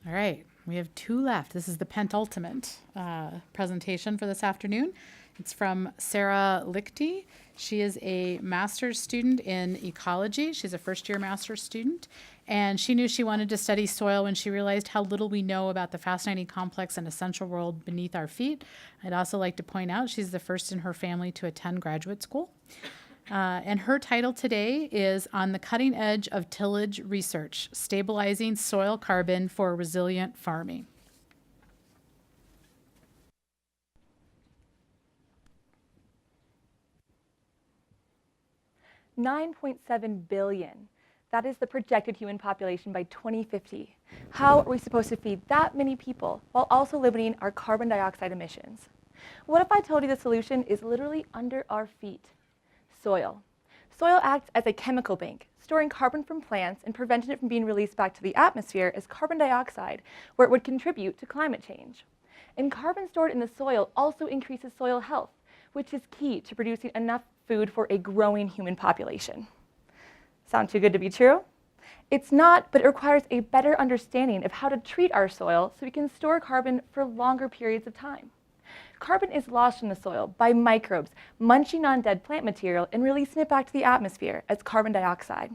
All right, we have two left. This is the penultimate presentation for this afternoon. It's from Sarah Leichty. She is a master's student in ecology. She's a first-year master's student, and she knew she wanted to study soil when she realized how little we know about the fascinating, complex, and essential world beneath our feet. I'd also like to point out she's the first in her family to attend graduate school. And her title today is On the Cutting Edge of Tillage Research, Stabilizing Soil Carbon for Resilient Farming. $9.7 billion. That is the projected human population by 2050. How are we supposed to feed that many people while also limiting our carbon dioxide emissions? What if I told you the solution is literally under our feet? Soil. Soil acts as a chemical bank, storing carbon from plants and preventing it from being released back to the atmosphere as carbon dioxide, where it would contribute to climate change. And carbon stored in the soil also increases soil health, which is key to producing enough food for a growing human population. Sound too good to be true? It's not, but it requires a better understanding of how to treat our soil so we can store carbon for longer periods of time. Carbon is lost in the soil by microbes munching on dead plant material and releasing it back to the atmosphere as carbon dioxide.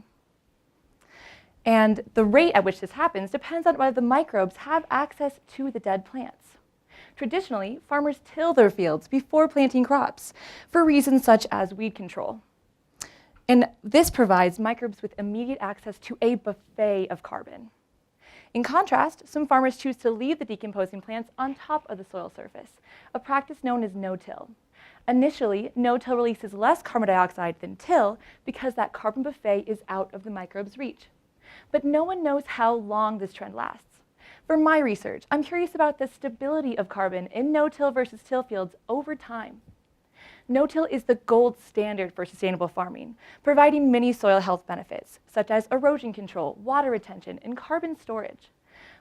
And the rate at which this happens depends on whether the microbes have access to the dead plants. Traditionally, farmers till their fields before planting crops for reasons such as weed control. And this provides microbes with immediate access to a buffet of carbon. In contrast, some farmers choose to leave the decomposing plants on top of the soil surface, a practice known as no-till. Initially, no-till releases less carbon dioxide than till because that carbon buffet is out of the microbes' reach. But no one knows how long this trend lasts. For my research, I'm curious about the stability of carbon in no-till versus till fields over time. No-till is the gold standard for sustainable farming, providing many soil health benefits, such as erosion control, water retention, and carbon storage.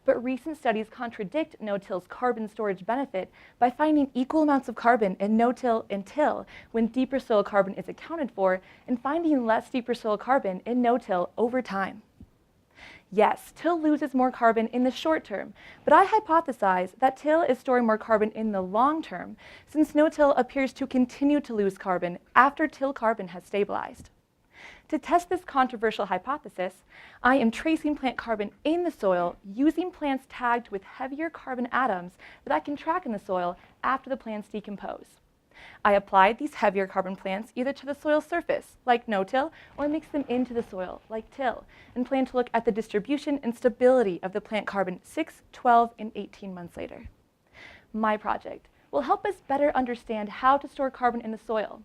But recent studies contradict no-till's carbon storage benefit by finding equal amounts of carbon in no-till and till when deeper soil carbon is accounted for, and finding less deeper soil carbon in no-till over time. Yes, till loses more carbon in the short term, but I hypothesize that till is storing more carbon in the long term, since no-till appears to continue to lose carbon after till carbon has stabilized. To test this controversial hypothesis, I am tracing plant carbon in the soil using plants tagged with heavier carbon atoms that I can track in the soil after the plants decompose. I applied these heavier carbon plants either to the soil surface, like no-till, or mixed them into the soil, like till, and plan to look at the distribution and stability of the plant carbon 6, 12, and 18 months later. My project will help us better understand how to store carbon in the soil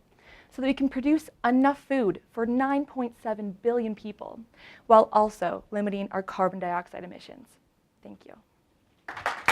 so that we can produce enough food for 9.7 billion people, while also limiting our carbon dioxide emissions. Thank you.